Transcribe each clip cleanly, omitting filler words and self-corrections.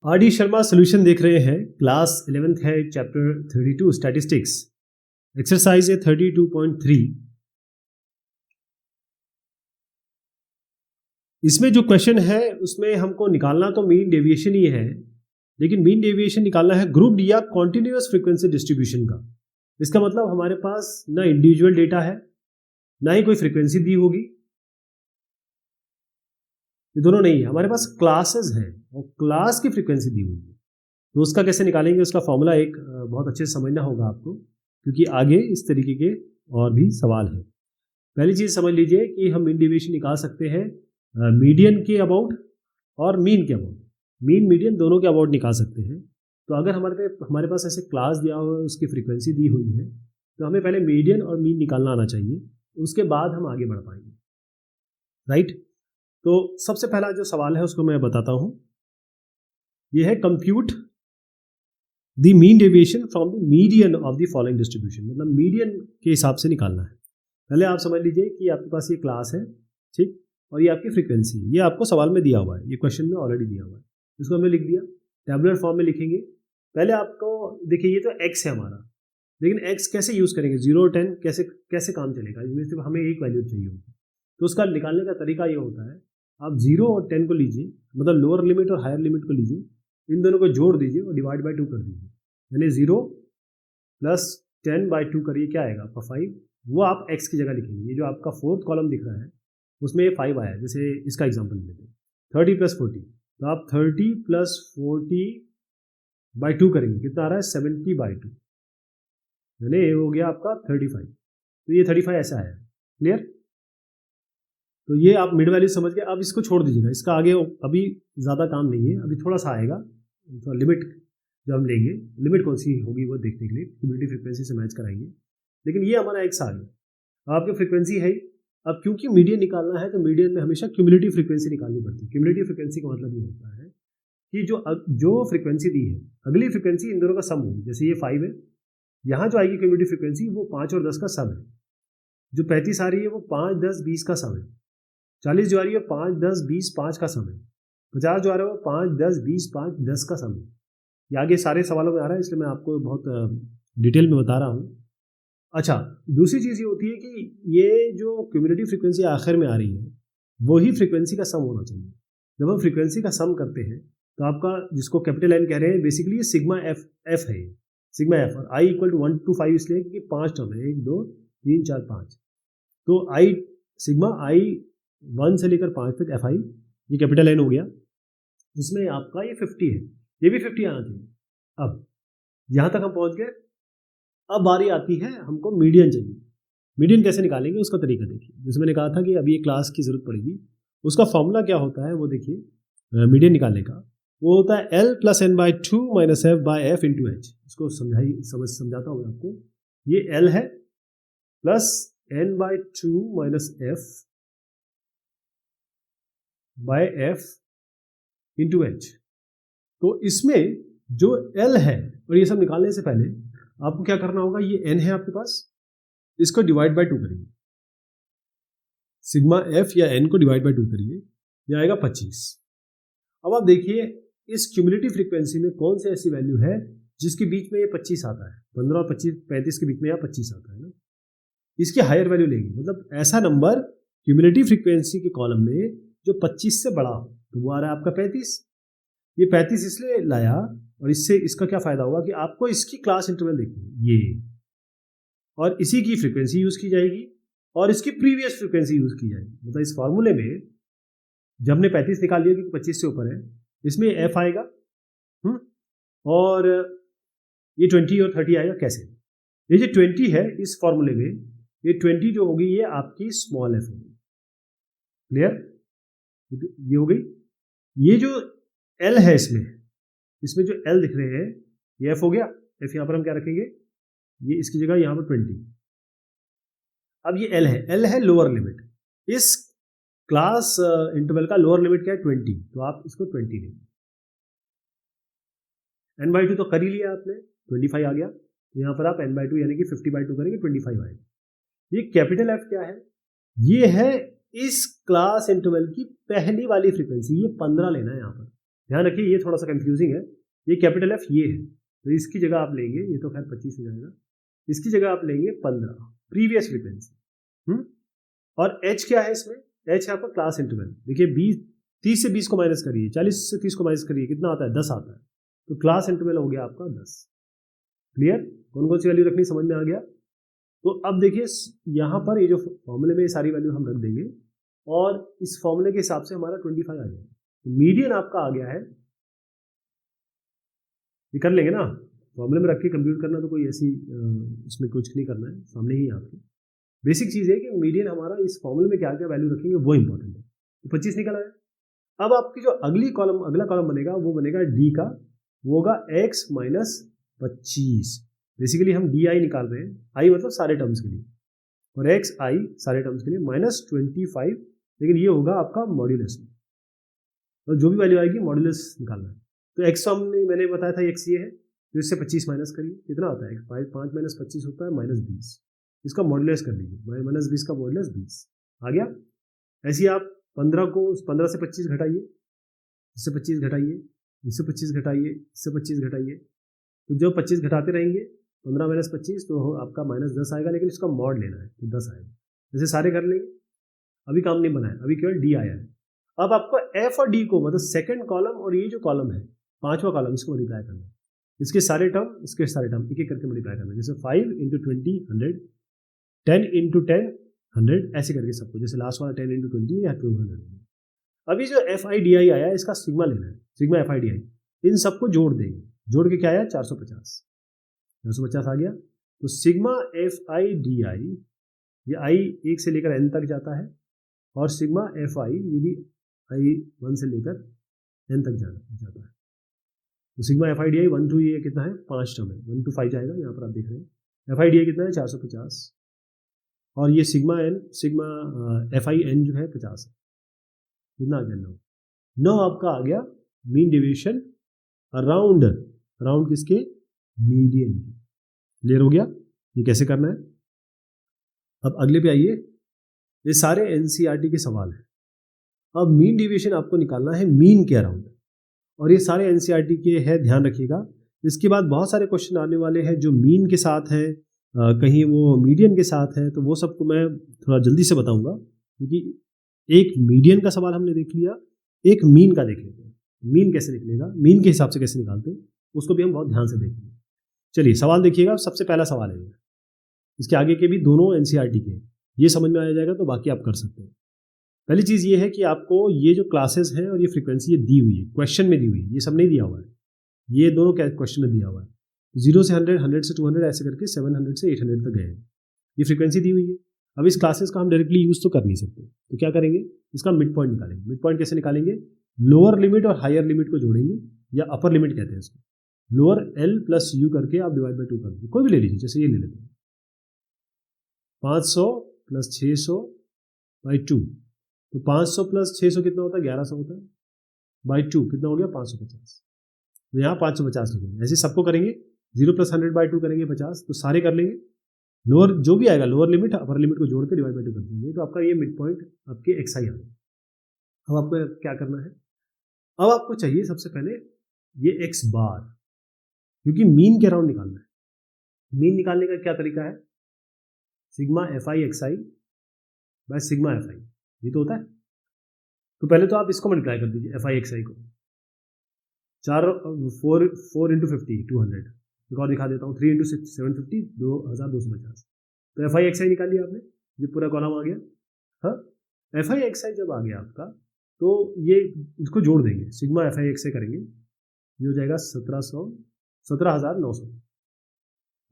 R D Sharma solution देख रहे हैं। क्लास 11th है, चैप्टर 32 स्टैटिस्टिक्स, एक्सरसाइज है 32.3। इसमें जो क्वेश्चन है उसमें हमको निकालना तो मीन डेविएशन ही है, लेकिन मीन डेविएशन निकालना है ग्रुप या कॉन्टिन्यूअस फ्रीक्वेंसी डिस्ट्रीब्यूशन का। इसका मतलब हमारे पास ना इंडिविजुअल डेटा है, ना ही कोई फ्रीक्वेंसी दी होगी, ये दोनों नहीं है। हमारे पास क्लासेस हैं और क्लास की फ्रीक्वेंसी दी हुई है, तो उसका कैसे निकालेंगे, उसका फॉर्मूला एक बहुत अच्छे से समझना होगा आपको, क्योंकि आगे इस तरीके के और भी सवाल है। पहली चीज़ समझ लीजिए कि हम मीन डेविएशन निकाल सकते हैं मीडियन के अबाउट और मीन के अबाउट, मीन मीडियन दोनों के अबाउट निकाल सकते हैं। तो अगर हमारे पास ऐसे क्लास दिया हुआ है, उसकी फ्रीक्वेंसी दी हुई है, तो हमें पहले मीडियन और मीन निकालना आना चाहिए, उसके बाद हम आगे बढ़ पाएंगे, राइट। तो सबसे पहला जो सवाल है उसको मैं बताता हूं। यह है compute the mean deviation from the median of the following distribution, मतलब मीडियन के हिसाब से निकालना है। पहले आप समझ लीजिए कि आपके पास ये क्लास है, ठीक, और ये आपकी फ्रीक्वेंसी है। ये आपको सवाल में दिया हुआ है, ये क्वेश्चन में ऑलरेडी दिया हुआ है, इसको हमने लिख दिया, टैबुलर फॉर्म में लिखेंगे। पहले आपको देखिए, ये तो x है हमारा, लेकिन x कैसे यूज़ करेंगे, 0 और 10 कैसे कैसे काम चलेगा, इसमें सिर्फ हमें एक वैल्यू चाहिए होगी। तो उसका निकालने का तरीका ये होता है, आप 0 और 10 को लीजिए, मतलब लोअर लिमिट और हायर लिमिट को लीजिए, इन दोनों को जोड़ दीजिए और डिवाइड बाई 2 कर दीजिए, यानी 0 प्लस 10 बाई 2 करिए, क्या आएगा आपका 5। वो आप x की जगह लिखेंगे। ये जो आपका फोर्थ कॉलम दिख रहा है उसमें ये 5 आया। जैसे इसका एग्जांपल लेते हैं 30 प्लस 40, तो आप 30 प्लस 40 बाई 2 करेंगे, कितना आ रहा है 70 बाई 2, यानी ये हो गया आपका 35। तो ये 35 ऐसा आया, क्लियर। तो ये आप मिड वैल्यू समझ के अब इसको छोड़ दीजिएगा, इसका आगे अभी ज़्यादा काम नहीं है, अभी थोड़ा सा आएगा। तो लिमिट जो हम लेंगे, लिमिट कौन सी होगी वो देखने के लिए क्यूमुलेटिव फ्रीक्वेंसी से मैच कराएंगे। लेकिन ये हमारा एक्स आ गया, आपकी फ्रीक्वेंसी है। अब क्योंकि मीडियन निकालना है तो मीडियन में हमेशा क्यूमुलेटिव फ्रीक्वेंसी निकालनी पड़ती है। क्यूमुलेटिव फ्रीक्वेंसी का मतलब ये होता है कि जो फ्रीक्वेंसी दी है, अगली फ्रीक्वेंसी इन दोनों का सम होगी। जैसे ये 5 है, यहाँ जो आएगी क्यूमुलेटिव फ्रीक्वेंसी वो 5 और 10 का सम है। जो 35 आ रही है वो 5, 10, 20 का सम है। 40 जो आ रही है 5, 10, 20, 5 का सम है। 50 जो आ रहा है वो 5, 10, 20, 5, 10 का सम है। ये आगे सारे सवालों में आ रहा है, इसलिए मैं आपको बहुत डिटेल में बता रहा हूँ। अच्छा, दूसरी चीज़ ये होती है कि ये जो क्यूमुलेटिव फ्रीक्वेंसी आखिर में आ रही है वही फ्रीक्वेंसी का सम होना चाहिए। जब हम फ्रीक्वेंसी का सम करते हैं तो आपका, जिसको कैपिटल एन कह रहे हैं, बेसिकली ये सिग्मा एफ है, सिग्मा एफ, और आई इक्वल टू 1 to 5 इसलिए क्योंकि 5 टर्म है, 1 2 3 4 5। तो आई सिग्मा आई 1 से लेकर 5 तक एफ आई, ये कैपिटल एन हो गया। इसमें आपका ये 50 है, ये भी 50 आना चाहिए। अब यहाँ तक हम पहुँच गए। अब बारी आती है, हमको मीडियन चाहिए। मीडियन कैसे निकालेंगे उसका तरीका देखिए। जैसे मैंने कहा था कि अभी ये क्लास की जरूरत पड़ेगी, उसका फॉर्मूला क्या होता है वो देखिए। मीडियन निकालने का वो होता है L plus N by 2 minus F by F into H. इसको समझाता हूँ आपको। ये L है plus N by 2 minus F by F into H. तो इसमें जो L है, और ये सब निकालने से पहले आपको क्या करना होगा, ये n है आपके पास, इसको डिवाइड बाय 2 करिए, सिग्मा f या n को डिवाइड बाय 2 करिए, ये आएगा 25। अब आप देखिए इस क्यूमुलेटिव फ्रीक्वेंसी में कौन सी ऐसी वैल्यू है जिसके बीच में ये 25 आता है, 15 और 25, 35 के बीच में या 25 आता है ना, इसकी हायर वैल्यू लेंगे। मतलब ऐसा नंबर क्यूमुलेटिव फ्रीक्वेंसी के कॉलम में जो 25 से बड़ा हो, तो वो आ रहा है आपका 35। ये 35 इसलिए लाया, और इससे इसका क्या फ़ायदा होगा कि आपको इसकी क्लास इंटरवल देखनी ये, और इसी की फ्रीक्वेंसी यूज़ की जाएगी और इसकी प्रीवियस फ्रीक्वेंसी यूज़ की जाएगी। मतलब इस फार्मूले में जब हमने 35 निकाल लिया क्योंकि 25 से ऊपर है, इसमें एफ आएगा, और ये 20 और 30 आएगा। कैसे, ये जो 20 है इस फार्मूले में, ये 20 जो होगी ये आपकी स्मॉल एफ होगी, क्लियर, ये हो गई। ये जो एल है इसमें जो एल दिख रहे हैं ये एफ हो गया। एफ यहाँ पर हम क्या रखेंगे, ये इसकी जगह यहाँ पर 20। अब ये एल है लोअर लिमिट। इस क्लास इंटरवल का लोअर लिमिट क्या है, 20, तो आप इसको 20 लेंगे। n बाई 2 तो कर ही लिया आपने, 25 आ गया, तो यहाँ पर आप n बाई 2 यानी कि 50 बाई 2 करेंगे, 25 आएगा। ये कैपिटल एफ क्या है, ये है इस क्लास इंटरवल की पहली वाली फ्रीक्वेंसी, ये 15 लेना है यहाँ पर। ध्यान रखिए ये थोड़ा सा कंफ्यूजिंग है, ये कैपिटल एफ ये है, तो इसकी जगह आप लेंगे, ये तो खैर 25 हो जाएगा, इसकी जगह आप लेंगे 15 प्रीवियस फ्रीक्वेंसी। और एच क्या है इसमें, एच है आपका क्लास इंटरवल। देखिए 30 से 20 को माइनस करिए, 40 से 30 को माइनस करिए, कितना आता है 10 आता है, तो क्लास इंटरवल हो गया आपका 10। क्लियर, कौन कौन सी वैल्यू रखनी समझ में आ गया। तो अब देखिए यहाँ पर ये जो फॉर्मूले में ये सारी वैल्यू हम रख देंगे और इस फॉर्मूले के हिसाब से हमारा 25 आ जाएगा। तो मीडियन आपका आ गया है, ये कर लेंगे ना, फॉर्मूले में रख के कंप्यूट करना तो कोई ऐसी इसमें कुछ नहीं करना है, सामने ही आपके बेसिक चीज़ है कि मीडियन हमारा इस फॉर्मूले में क्या क्या वैल्यू रखेंगे वो इंपॉर्टेंट है। तो 25 निकल आया। अब आपकी जो अगला कॉलम बनेगा वो बनेगा डी का, वो होगा x माइनस 25। बेसिकली हम डी आई निकाल रहे हैं, आई मतलब सारे टर्म्स के लिए, और एक्स आई सारे टर्म्स के लिए माइनस 25, लेकिन ये होगा आपका मॉड्यूलस में, तो जो भी वैल्यू आएगी मॉड्यूलस निकालना है। तो एक्स हमने मैंने बताया था एक्स ये है, तो इससे 25 माइनस करिए, कितना होता है 5 माइनस 25 होता है -20, इसका मॉड्यूलस कर लीजिए, -20 का मॉड्यूलस 20 आ गया। ऐसे ही आप 15 से 25 घटाइए, इससे 25 घटाइए, इससे 25 घटाइए, इससे 25 घटाइए, तो जो 25 घटाते रहेंगे 15 माइनस 25 तो आपका -10 आएगा, लेकिन इसका मॉड लेना है तो 10 आएगा। जैसे सारे कर लेंगे, अभी काम नहीं बनाया, अभी केवल डी आया है। अब आपको एफ और डी को मतलब सेकंड कॉलम और ये जो कॉलम है पांचवा कॉलम, इसको मल्टीप्लाई करना है, इसके सारे टर्म इसके सारे टर्म एक एक करके मल्टीप्लाई करना है। जैसे 5 × 20 100, 10 × 10 100, ऐसे करके सबको, जैसे लास्ट वाला 10 × 20 या 200। अभी जो एफ आई डी आई आया इसका सिग्मा लेना है, sigma F I D I, इन सबको जोड़ देंगे, जोड़ के क्या आया 450 आ गया। तो सिग्मा एफ आई डी आई, ये आई 1 से लेकर n तक जाता है, और सिग्मा एफ आई ये भी आई 1 से लेकर n तक जाता है। तो sigma F I D I 1 to ये कितना है 5 टर्म है, 1 to 5 जाएगा, यहाँ पर आप देख रहे हैं एफ आई डी आई कितना है 450, और ये सिग्मा एफ आई एन जो है 50 है, कितना आ गया 9 आपका आ गया मीन डेविएशन अराउंड किसके, मीडियन की। क्लियर हो गया, ये कैसे करना है। अब अगले पे आइए, ये सारे एनसीईआरटी के सवाल हैं। अब मीन डेविएशन आपको निकालना है मीन के अराउंड, और ये सारे एनसीईआरटी के हैं, ध्यान रखिएगा। इसके बाद बहुत सारे क्वेश्चन आने वाले हैं जो मीन के साथ हैं, कहीं वो मीडियन के साथ है, तो वो सबको मैं थोड़ा जल्दी से बताऊंगा, क्योंकि एक मीडियन का सवाल हमने देख लिया, एक मीन का देख लेते हैं। मीन कैसे निकलेगा, मीन के हिसाब से कैसे निकालते हैं, उसको भी हम बहुत ध्यान से देखेंगे। चलिए सवाल देखिएगा, सबसे पहला सवाल है, इसके आगे के भी दोनों एनसीईआरटी के, ये समझ में आ जाएगा तो बाकी आप कर सकते हैं। पहली चीज़ ये है कि आपको ये जो क्लासेस हैं और ये फ्रीक्वेंसी ये दी हुई है, क्वेश्चन में दी हुई है, ये सब नहीं दिया हुआ है, ये दोनों क्वेश्चन में दिया हुआ है। 0 से 100, 100 से 200, ऐसे करके 700 से 800 तक गए, ये फ्रीक्वेंसी दी हुई है। अब इस क्लासेस का हम डायरेक्टली यूज़ तो कर नहीं सकते, तो क्या करेंगे, इसका मिड पॉइंट निकालेंगे। मिड पॉइंट कैसे निकालेंगे, लोअर लिमिट और हायर लिमिट को जोड़ेंगे, या अपर लिमिट कहते हैं इसको। लोअर एल प्लस यू करके आप डिवाइड बाई 2 कर दीजिए, कोई भी ले लीजिए, जैसे ये ले लेते हैं 500 प्लस 600 बाई 2, तो 500 प्लस 600 कितना होता है 1100 होता है, बाई 2 कितना हो गया 550, तो यहाँ 550 लिखेंगे। ऐसे सबको करेंगे, 0 प्लस 100 बाई 2 करेंगे 50, तो सारे कर लेंगे। लोअर जो भी आएगा लोअर लिमिट अपर लिमिट को जोड़ के डिवाइड बाई 2 कर देंगे, तो आपका ये मिड पॉइंट आपके एक्स आई आ गया। अब आपको क्या करना है, अब आपको चाहिए सबसे पहले ये एक्स बार, क्योंकि मीन के अराउंड निकालना है। मीन निकालने का क्या तरीका है, sigma F I X I by sigma F आई, ये तो होता है। तो पहले तो आप इसको मल्टीप्लाई कर दीजिए, एफ आई एक्स आई को, 4 × 50 200, एक और दिखा देता हूँ, 3 × 6 750 2250, तो एफ आई एक्स आई निकाल लिया आपने, ये पूरा कॉलम आ गया। हाँ, एफ आई एक्स आई जब आ गया आपका, तो ये इसको जोड़ देंगे, सिग्मा एफ आई एक्स आई करेंगे, ये हो जाएगा 17,900,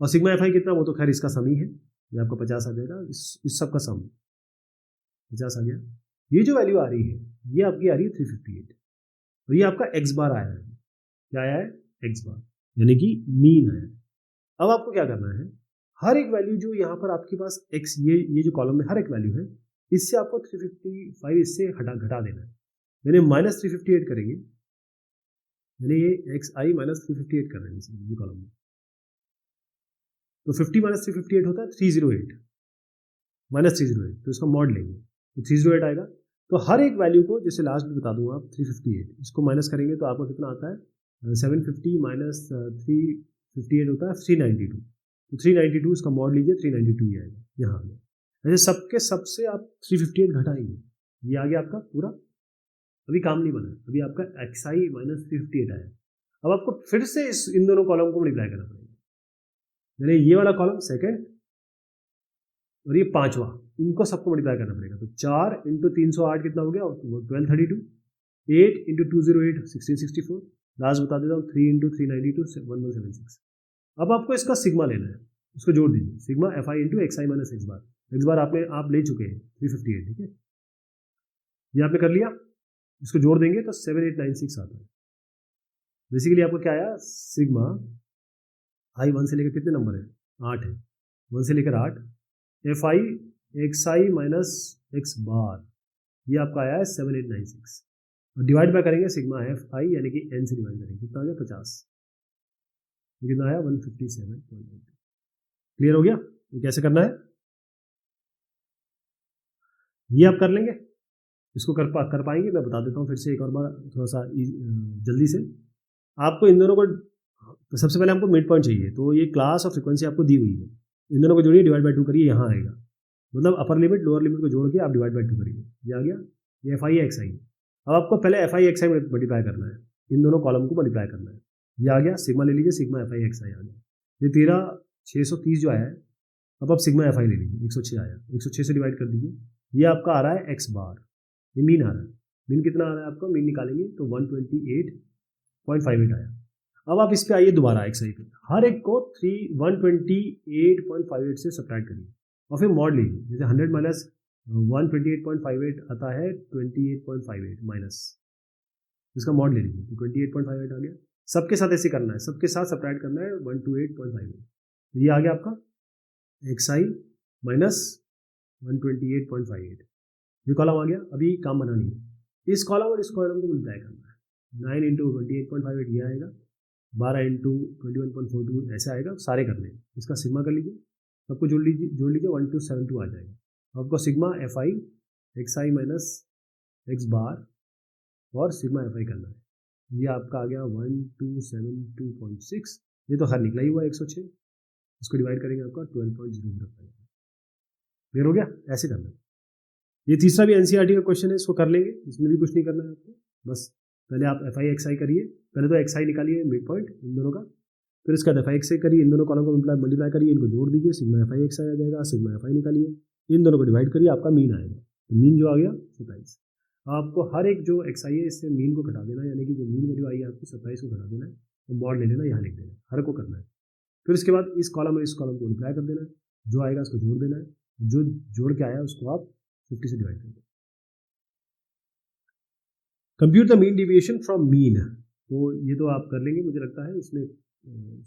और सिग्मा एफ आई कितना, वो तो खैर इसका सम ही है, ये आपका 50 आ जाएगा, इस सब का सम 50 आ गया। ये जो वैल्यू आ रही है ये आपकी आ रही है 358, और ये आपका एक्स बार आया है। क्या आया है, एक्स बार, यानी कि मीन आया है। अब आपको क्या करना है, हर एक वैल्यू जो यहाँ पर आपके पास एक्स, ये जो कॉलम में हर एक वैल्यू है, इससे आपको 355 इससे घटा देना है, यानी -358 करेंगे, यानी ये एक्स आई -358 कर रहे हैं ये कॉलम में, तो 50 - 358 होता है 308 -308, तो इसका मॉड लेंगे तो 308 आएगा। तो हर एक वैल्यू को जैसे लास्ट में बता दूंगा आप 358, इसको माइनस करेंगे तो आपको कितना आता है 750 माइनस 358 होता है 392। तो 392 इसका मॉड लीजिए 392 ही आएगा यहाँ में। ऐसे सबके सबसे आप 358 घटाएंगे, ये आ गया आपका पूरा। अभी काम नहीं बना, अभी आपका xi माइनस 358 आया। अब आपको फिर से इन दोनों कॉलम को मल्टीप्लाई करना पड़ेगा, यानी ये वाला कॉलम सेकंड और ये पांचवा, इनको सबको मल्टीप्लाई करना पड़ेगा। तो 4 इंटू 308 कितना हो गया 1232, 8 इंटू 208 1664, लास्ट बता देता हूँ 3 इंटू 392 1176। अब आपको इसका सिग्मा लेना है, उसको जोड़ दीजिए, sigma fi into x I minus X बार आप ले चुके हैं 358, ठीक है, ये आपने कर लिया। इसको जोड़ देंगे तो 7896 आता है। बेसिकली आपको क्या आया, सिग्मा आई 1 से लेकर कितने नंबर है 8 है, 1 से लेकर 8, fi x I minus X बार, ये आपका आया है 7896। और डिवाइड बाय करेंगे सिग्मा एफ आई यानी कि n से डिवाइड करेंगे, कितना आ गया 50, ये कितना आया 157.8। क्लियर हो गया ये कैसे करना है, ये आप कर लेंगे, इसको कर पाएंगे, मैं बता देता हूँ फिर से एक और बार थोड़ा सा जल्दी से। आपको इन दोनों को तो सबसे पहले हमको मिड पॉइंट चाहिए, तो ये क्लास और फ्रीक्वेंसी आपको दी हुई है, इन दोनों को जोड़िए, डिवाइड बाय 2 करिए, यहाँ आएगा, मतलब अपर लिमिट लोअर लिमिट को जोड़ के आप डिवाइड बाय 2 करिए, ये आ गया, ये एफ आई एक्स आई। अब आपको पहले F I X I multiply करना है, इन दोनों कॉलम को मल्टीप्लाई करना है, ये आ गया, सिग्मा ले लीजिए, सिग्मा एफ आई एक्स आई आ गया, ये 13630 जो आया है। अब आप सिग्मा एफ आई ले लीजिए, 106 आया, 106 से डिवाइड कर दीजिए, ये आपका आ रहा है एक्स बार, ये मीन आ रहा है, मीन कितना आ रहा है आपका, मीन निकालेंगे तो 128.58 आया। अब आप इस पे आइए दोबारा एक्स आई पे, हर एक को 128.58 से सब्ट्रैक्ट करिए और फिर मॉड लीजिए, जैसे 100 माइनस 128.58 आता है 28.58 माइनस, इसका मॉड ले लीजिए तो 28.58 आ गया। सबके साथ ऐसे करना है, सबके साथ सब्ट्रैक्ट करना है 128.58, तो ये आ गया आपका एक्स आई माइनस 128.58, ये कॉलम आ गया। अभी काम बना नहीं है, इस कॉलम और इस कॉलम को मल्टीप्लाई करना है, 9 इंटू 28.58 ये आएगा, 12 इंटू 21.42 ऐसे आएगा, सारे कर लें, इसका सिग्मा कर लीजिए, सबको जोड़ लीजिए 1272 आ जाएगा। आपको sigma F I X I minus X bar और सिग्मा एफ आई करना है, ये आपका आ गया 1272.6, ये तो हर निकला ही हुआ 106, इसको डिवाइड करेंगे आपका 12.005। क्लियर हो गया, ऐसे करना है। ये तीसरा भी एनसीईआरटी का क्वेश्चन है, इसको कर लेंगे, इसमें भी कुछ नहीं करना है आपको, बस पहले आप एफ आई एक्स आई करिए, पहले तो एक्स आई निकालिए मिड पॉइंट इन दोनों का, फिर इसका एफ आई एक्स आई करिए, इन दोनों कॉलम को मल्टीप्लाई करिए, इनको जोड़ दीजिए, सिग्मा एफ आई एक्स आई आ जाएगा, सिग्मा एफ आई निकालिए, इन दोनों को डिवाइड करिए, आपका मीन आएगा, तो मीन जो आ गया 27। आपको हर एक जो एक्स आई है इससे मीन को घटा देना है, यानी कि जो मीन वैल्यू आई है आपकी 27 को घटा देना है, तो मॉड ले लेना, यहाँ लिख देना है, हर को करना है। फिर इसके बाद इस कॉलम और इस कॉलम को मल्टीप्लाई कर देना है, जो आएगा उसको जोड़ देना है, जो जोड़ के आया उसको आप 50 से डिवाइड कर देना। Compute the mean deviation from mean, तो ये तो आप कर लेंगे, मुझे लगता है इसमें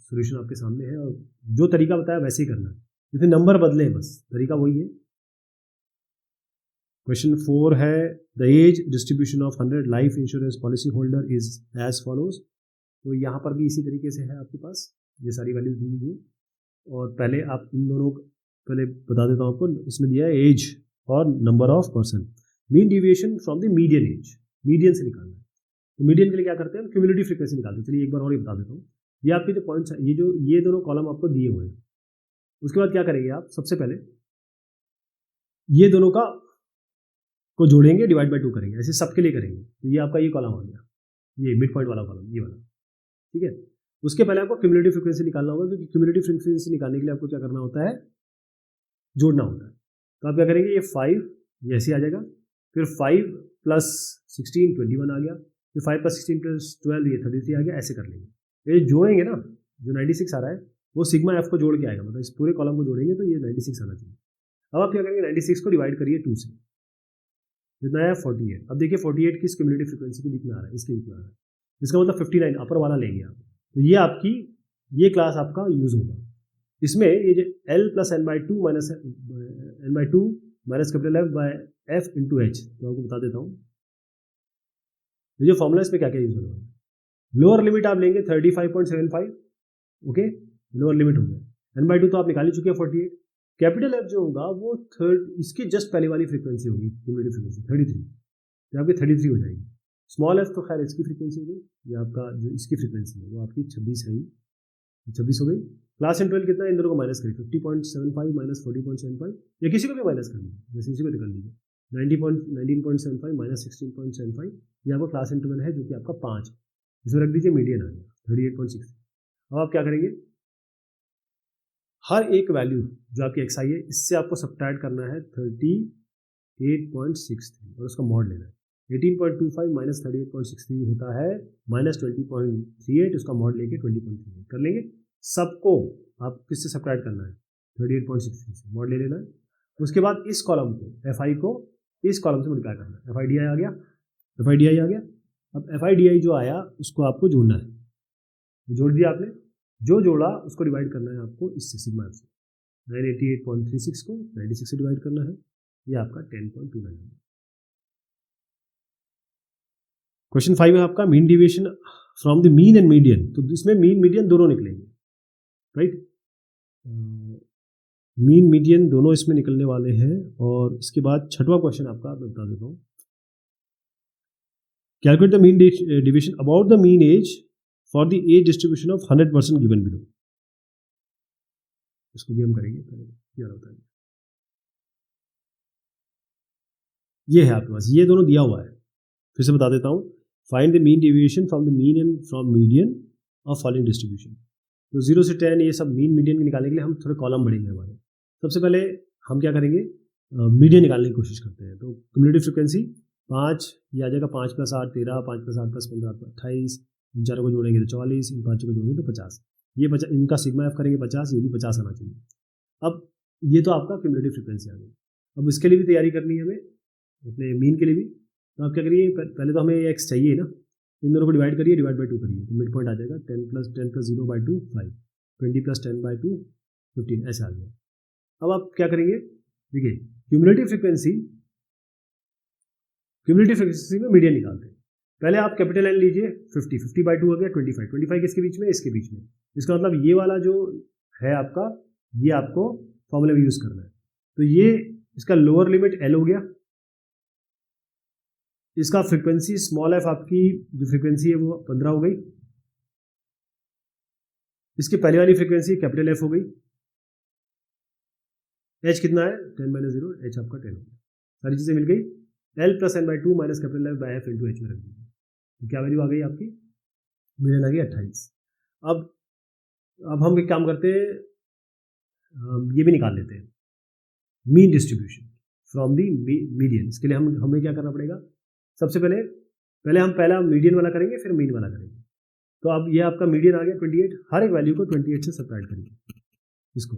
सॉल्यूशन आपके सामने है, और जो तरीका बताया वैसे ही करना है, जैसे नंबर बदले बस तरीका वही है। क्वेश्चन 4 है the age distribution of 100 life insurance policy holder is as follows, तो यहाँ पर भी इसी तरीके से है आपके पास, ये सारी वैल्यूज दी हुई है। और पहले आप इन दोनों पहले बता देता हूँ आपको, इसमें दिया है एज और number of person, mean deviation from the median age, median से निकालना है, तो मीडियन के लिए क्या करते हैं हम, क्यूमुलेटिव फ्रीक्वेंसी निकालते हैं। चलिए एक बार और ही बता देता हूँ, ये आपके जो पॉइंट्स है, ये दोनों कॉलम आपको दिए हुए हैं, उसके बाद क्या करेंगे आप, सबसे पहले ये दोनों का को जोड़ेंगे, डिवाइड बाय 2 करेंगे, ऐसे सबके लिए करेंगे, तो ये आपका ये कॉलम आ गया, ये मिड पॉइंट वाला कॉलम, ये वाला, ठीक है। उसके पहले आपको क्यूमुलेटिव फ्रीक्वेंसी निकालना होगा, क्योंकि क्यूमुलेटिव फ्रीक्वेंसी निकालने के लिए आपको क्या करना होता है, जोड़ना होता है। तो आप क्या करेंगे, ये 5 ये ऐसे आ जाएगा, फिर 5 प्लस 16 21 आ गया, फिर 5 प्लस 16 प्लस 12 ये 33 आ गया, ऐसे कर लेंगे। ये जोड़ेंगे ना, जो 96 आ रहा है वो सिग्मा एफ को जोड़ के आएगा, मतलब इस पूरे कॉलम को जोड़ेंगे तो ये 96 आना चाहिए। अब आप क्या करेंगे, 96 को डिवाइड करिए 2 से, जितना है 48। अब देखिए 48 किस क्यूमुलेटिव फ्रीक्वेंसी के बीच में आ रहा है, इसके बीच में आ रहा है, इसका मतलब 59 अपर वाला लेंगे आप, तो ये आपकी ये क्लास आपका यूज होगा। इसमें ये जो L प्लस n/2 minus n/2 minus capital F by F into H, तो आपको बता देता हूँ ये जो फॉर्मूला इसमें क्या क्या यूज होने वाला है। लोअर लिमिट आप लेंगे 35.75, ओके, लोअर लिमिट हो गया, n/2 तो आप निकाल ही चुके हैं 48, कैपिटल F जो होगा वो इसकी जस्ट पहले वाली फ्रीक्वेंसी होगी, क्यूमुलेटिव फ्रीक्वेंसी 33, तो आपकी 33 हो जाएगी। स्मॉल एफ तो खैर इसकी फ्रीक्वेंसी हो गई, ये आपका जो इसकी फ्रीक्वेंसी है वो आपकी 26 है ही, 26 हो गई। क्लास इंटरवल कितना है, इन दोनों को माइनस करिए, 50.75 माइनस 40.75, या किसी को भी माइनस कर लीजिए, जैसे इसी को निकल लीजिए, 19.75 माइनस 16.75, ये आपका क्लास इंटरवल है जो कि आपका 5 है, इसमें रख दीजिए मीडियन आ गया 38.6। अब आप क्या करेंगे, हर एक वैल्यू जो आपकी एक्स आई है इससे आपको सब्ट्रैक्ट करना है 38.63 और उसका मॉड लेना है। 18.25 माइनस 38.63 होता है माइनस 20.38, उसका मॉड लेके 20.38 कर लेंगे। सबको आप किससे सब्ट्रैक्ट करना है, 38.63 से मॉड ले लेना है। उसके बाद इस कॉलम को एफ आई को इस कॉलम से मल्टीप्लाई करना है, एफ आई डी आई आ गया, एफ आई डी आई आ गया। अब एफ आई डी आई जो आया उसको आपको जोड़ना है, जोड़ दिया आपने, जो जोड़ा उसको डिवाइड करना है आपको इससे, सिग्मा एफ से 988.36 को 96 से डिवाइड करना है, ये आपका 10.29 है। क्वेश्चन 5 है आपका mean deviation from the mean and median, तो इसमें मीन मीडियन दोनों निकलेंगे, राइट, मीन मीडियन दोनों इसमें निकलने वाले हैं। और इसके बाद छठवां क्वेश्चन आपका मैं बता देता हूँ, calculate the mean deviation about the mean age for the age distribution of 100% given below, इसको भी हम करेंगे, क्या होता है, ये है आपके पास, ये दोनों दिया हुआ है, फिर से बता देता हूँ, find the mean deviation from the mean and from median of following distribution. तो 0 से 10 ये सब मीन मीडियन निकालने के लिए हम थोड़े कॉलम बढ़ेंगे हमारे। सबसे पहले हम क्या करेंगे, मीडियन निकालने की कोशिश करते हैं। तो क्यूमुलेटिव फ्रिक्वेंसी 5, ये आ जाएगा 5 + 8 13, 5 + 8 + 15 28, इन चारों को जोड़ेंगे तो 44, इन पाँचों को जोड़ेंगे तो 50, ये 50, इनका सिग्मा एफ करेंगे 50, ये भी 50 आना चाहिए। अब ये तो आपका क्यूमुलेटिव फ्रिक्वेंसी आ गई। अब इसके लिए भी तैयारी करनी है हमें, अपने मीन के लिए भी। तो आप क्या करिए, पहले तो हमें एक्स चाहिए ना, इन दोनों को डिवाइड करिए, डिवाइड बाई 2 करिए, तो मिड पॉइंट आ जाएगा 10 + 0/2 5, 20 + 10/2 15, ऐसा आ गया। अब आप क्या करेंगे, देखिए क्यूमुलेटिव फ्रिक्वेंसी में मीडियन निकालते हैं। पहले आप कैपिटल एन लीजिए, 50/2 हो गया 25 किसके बीच में, इसके बीच में। इसका मतलब ये वाला जो है आपका, ये आपको फॉर्मूला में यूज करना है। तो ये इसका लोअर लिमिट एल हो गया, इसका फ्रीक्वेंसी स्मॉल एफ आपकी जो फ्रीक्वेंसी है वो 15 हो गई, इसकी पहले वाली फ्रीक्वेंसी कैपिटल एफ हो गई, एच कितना है 10 - 0, एच आपका 10 हो गया, सारी चीजें मिल गई। L + n/2 minus capital F by F into H में रख दीजिए, तो क्या वैल्यू आ गई आपकी, मीडियन आ गई 28। अब हम एक काम करते हैं, ये भी निकाल लेते हैं, mean distribution from the median. इसके लिए हमें क्या करना पड़ेगा, सबसे पहले हम पहला मीडियन वाला करेंगे, फिर मीन वाला करेंगे। तो अब ये आपका मीडियन आ गया 28, हर एक वैल्यू को 28 से सब्ट्रैक्ट करिए इसको,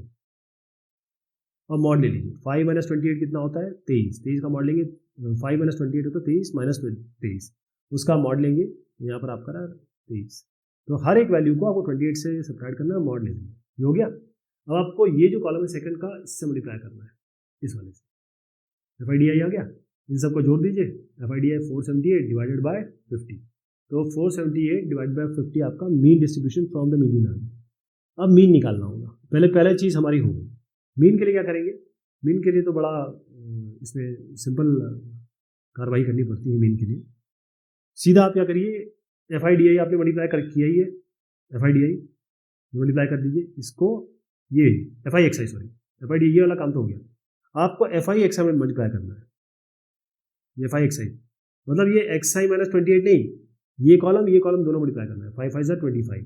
और मॉड ले लीजिए। 5 - 28 कितना होता है 23, 23 का मॉड लेंगे, 5 - 28 होता है 23 - 23, उसका मॉड लेंगे, यहाँ पर आपका रहा 23। तो हर एक वैल्यू को आपको 28 से सब्ट्रैक्ट करना है, मॉड ले लेंगे, ये हो गया। अब आपको ये जो कॉलम है सेकंड का, इससे मल्टीप्लाई करना है, इस वाले से, एफ आई डी आई आ गया, इन सबको जोड़ दीजिए, F I D I 478 divided by 50, तो 478 डिवाइडेड बाय 50 आपका mean distribution from the median आ गया। अब मीन निकालना होगा, पहले चीज़ हमारी हो गई। मीन के लिए क्या करेंगे, मीन के लिए तो बड़ा इसमें सिंपल कार्रवाई करनी पड़ती है। मीन के लिए सीधा आप क्या करिए, एफ आई डी आई आपने मल्टीप्लाई कर किया ही है, F I D I multiply कर दीजिए इसको, ये F I X I, sorry F I D, ये वाला काम तो हो गया। आपको एफ आई एक्स आई में मल्टीप्लाई करना है, एफ आई एक्स आई मतलब ये एक्स आई माइनस 28 नहीं, ये कॉलम दोनों मल्टीप्लाई करना है। 5 × 5 = 25,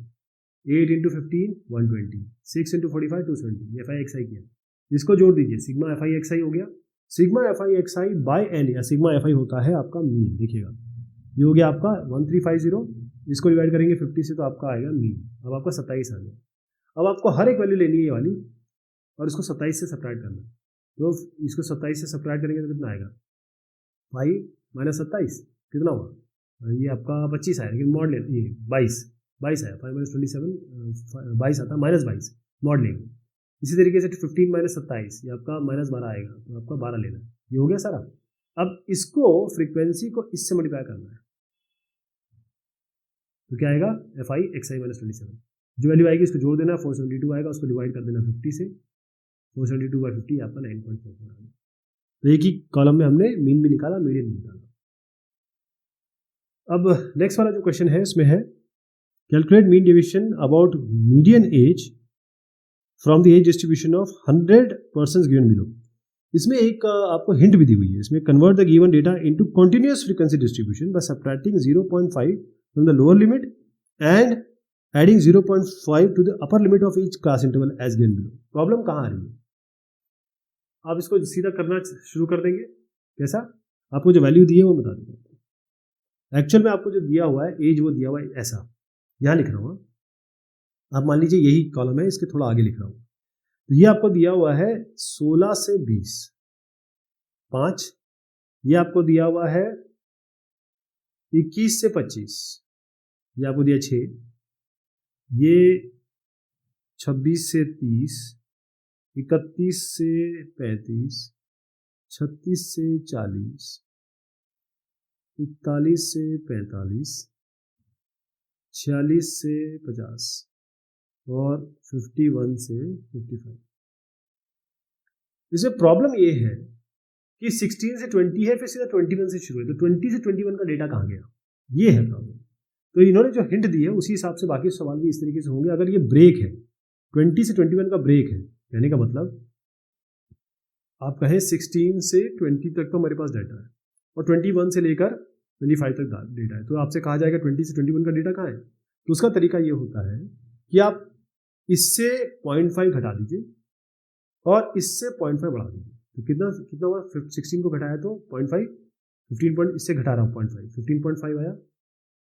8 × 15 120, 6 × 45 270, ये एफ आई एक्स आई किया, इसको जोड़ दीजिए, sigma F I X I हो गया। Sigma F I X I by N, या सिग्मा एफ आई होता है आपका मीन, देखिएगा ये हो गया आपका 1350, इसको डिवाइड करेंगे 50 से तो आपका आएगा मीन। अब आपका 27 आ गया। अब आपको हर एक वैल्यू लेनी है ये वाली, और इसको 27 से सब्ट्रैक्ट करना है। तो इसको 27 से सब्ट्रैक्ट करेंगे तो कितना आएगा, 5 - 27 कितना हुआ, ये आपका 25 आया, लेकिन मॉड ले, ये 22 आया, 5 - 27 22 आता, -22 मॉड लेंगे। इसी तरीके से 15 - 27 ये आपका -12 आएगा, तो आपका 12 लेना है, ये हो गया सारा। अब इसको फ्रीक्वेंसी को इससे मल्टीप्लाई करना है, तो क्या आएगा, एफ आई एक्स आई - 27, जो वैल्यू आएगी इसको जोड़ देना, 472 आएगा, उसको डिवाइड कर देना 50 से, 472/50 आपका 9.44 आ गया। तो एक ही कॉलम में हमने मीन भी निकाला, मीडियन भी निकाला। अब नेक्स्ट वाला जो क्वेश्चन है इसमें है calculate mean deviation about median age from the age distribution of 100 persons given below. इसमें एक आपको हिंट भी दी हुई है, इसमें convert the given data into continuous frequency distribution by subtracting 0.5 from the lower limit and adding 0.5 to the upper limit of each class interval as given below. Problem कहाँ आ रही है? आप इसको सीधा करना शुरू कर देंगे। कैसा? आपको जो वैल्यू दी है वो बता देंगे। एक्चुअल में आपको जो दिया हुआ है एज वो दिया हुआ है ऐसा, यहाँ लिख रहा हूँ। आप मान लीजिए यही कॉलम है, इसके थोड़ा आगे लिख रहा हूँ। तो ये आपको दिया हुआ है 16 से 20, 5। ये आपको दिया हुआ है 21 से 25, ये आपको दिया 6। ये 26 से 30, 31 से 35, 36 से 40, 41 से 45, 46 से 50 और 51 से 55। इसमें प्रॉब्लम ये है कि 16 से 20 है, फिर सीधा 21 से शुरू है, तो 20 से 21 का डेटा कहाँ गया? ये है प्रॉब्लम। तो इन्होंने जो हिंट दी है उसी हिसाब से बाकी सवाल भी इस तरीके से होंगे। अगर ये ब्रेक है, 20 से 21 का ब्रेक है, कहने का मतलब आप कहें 16 से 20 तक तो मेरे पास डेटा है और 21 से लेकर 25 तक डेटा है, तो आपसे कहा जाएगा 20 से 21 का डेटा कहाँ है? तो उसका तरीका ये होता है कि आप इससे 0.5 घटा दीजिए और इससे 0.5 बढ़ा दीजिए। तो कितना हुआ? 16 को घटाया तो 0.5, 15 पॉइंट इससे घटा रहा हूँ 0.5, 15.5 आया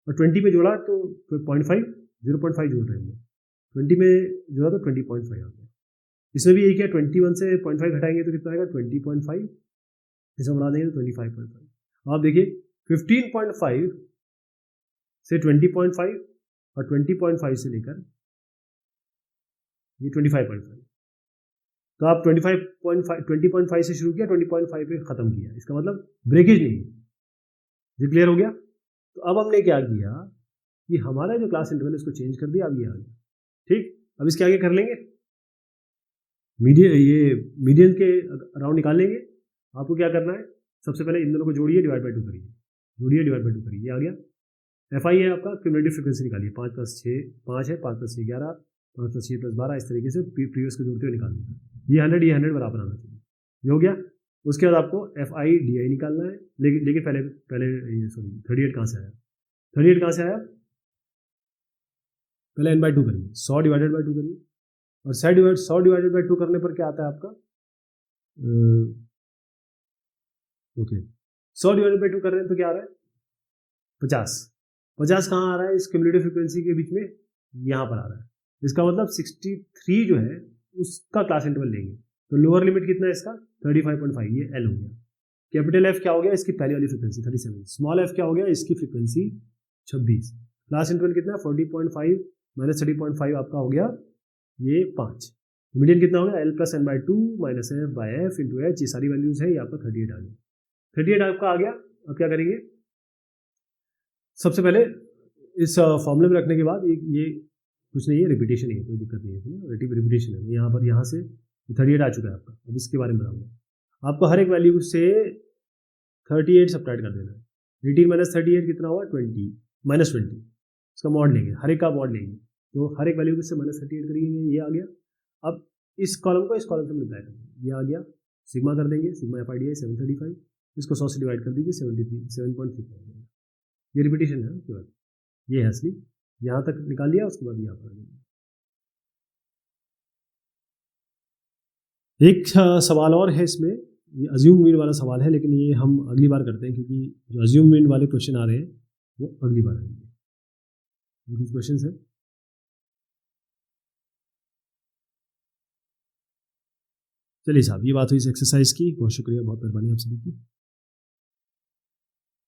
और 20 में जोड़ा तो 0.5, 0.5 जोड़ रहे हैं, 20 में जोड़ा तो 20.5 आ गया। इसमें भी यही क्या, 21 से 0.5 घटाएंगे तो कितना आएगा? 20.5, इसे बढ़ा देंगे तो 25.5। आप देखिए 15.5 से 20.5 और 20.5 से लेकर ये 25.5, तो आप 20.5 से शुरू किया, 20.5 पे खत्म किया, इसका मतलब ब्रेकेज नहीं है। ये क्लियर हो गया? तो अब हमने क्या किया कि हमारा जो क्लास इंटरवल इसको चेंज कर दिया, अब ये आ गया। ठीक, अब इसके आगे कर लेंगे मीडियन के अराउंड निकाल लेंगे। आपको क्या करना है? सबसे पहले इन दोनों को जोड़िए, डिवाइड बाई 2 करिए, जोड़िए डिवाइड बाई 2 करिए, ये आ गया। एफ आई है आपका, क्यूमुलेटिव फ्रीक्वेंसी निकालिए, 5 + 6 5 है, 5 + 6 11, 5 + 6 + 12, इस तरीके से प्रीवियस को जोड़ते हुए निकाल लेंगे। ये 100 बराबर आना चाहिए, ये हो गया। उसके बाद आपको एफ आई डी आई निकालना है, लेकिन पहले ये 38 कहाँ से आया? 38 कहाँ से आया? पहले n/2 करिए, 100 डिवाइडेड बाई 2 करिए, और 100 डिवाइडेड बाई 2 करने पर क्या आता है आपका? ओके, 100 डिवाइडेड बाई 2 कर रहे हैं तो क्या आ रहा है? 50। 50 कहाँ आ रहा है? इस क्यूमुलेटिव फ्रीक्वेंसी के बीच में, यहाँ पर आ रहा है। इसका मतलब 63 जो है उसका क्लास इंटरवल लेंगे, तो लोअर लिमिट कितना है इसका? 35.5, ये एल हो गया। कैपिटल एफ क्या हो गया? इसकी पहली वाली फ्रीक्वेंसी 37। स्मॉल एफ क्या हो गया? इसकी फ्रीक्वेंसी 26। क्लास इंटरवल कितना? 40.5 माइनस 30.5 आपका हो गया ये 5। मीडियन कितना हो गया? L plus n/2 minus F by F into H, ये सारी वैल्यूज है, ये आपका 38 आ गया। 38 आपका आ गया। अब क्या करेंगे? सबसे पहले इस फॉर्मूले में रखने के बाद ये कुछ नहीं है, रिपीटेशन है, कोई दिक्कत नहीं है, रिपीटेशन है। यहाँ से 38 आ चुका है आपका। अब इसके बारे में बताऊंगा आपको। हर एक वैल्यू से 38 सब्ट्रैक्ट कर देना है। 18 माइनस 38 कितना हुआ? 20 माइनस 20, इसका मॉड लेंगे, हर एक का मॉड लेंगे, तो हर एक वैल्यू से माइनस 38 करेंगे, ये आ गया। अब इस कॉलम को इस कॉलम से मल्टीप्लाई करेंगे, ये आ गया। सिग्मा कर देंगे, सिग्मा एफ आई डी है 735, इसको 100 से डिवाइड कर दीजिए, 7.3 आ जाएगा। ये रिपीटेशन है, उसके बाद ये है असली, यहाँ तक निकाल लिया, उसके बाद यहाँ पर आ जाएगा। एक सवाल और है इसमें, ये अज्यूम मीन वाला सवाल है, लेकिन ये हम अगली बार करते हैं, क्योंकि जो अज्यूम मीन वाले क्वेश्चन आ रहे हैं वो अगली बार आएंगे। कुछ क्वेश्चन है? चलिए साहब, ये बात हुई इस एक्सरसाइज की। बहुत शुक्रिया, बहुत मेहरबानी आप सभी की।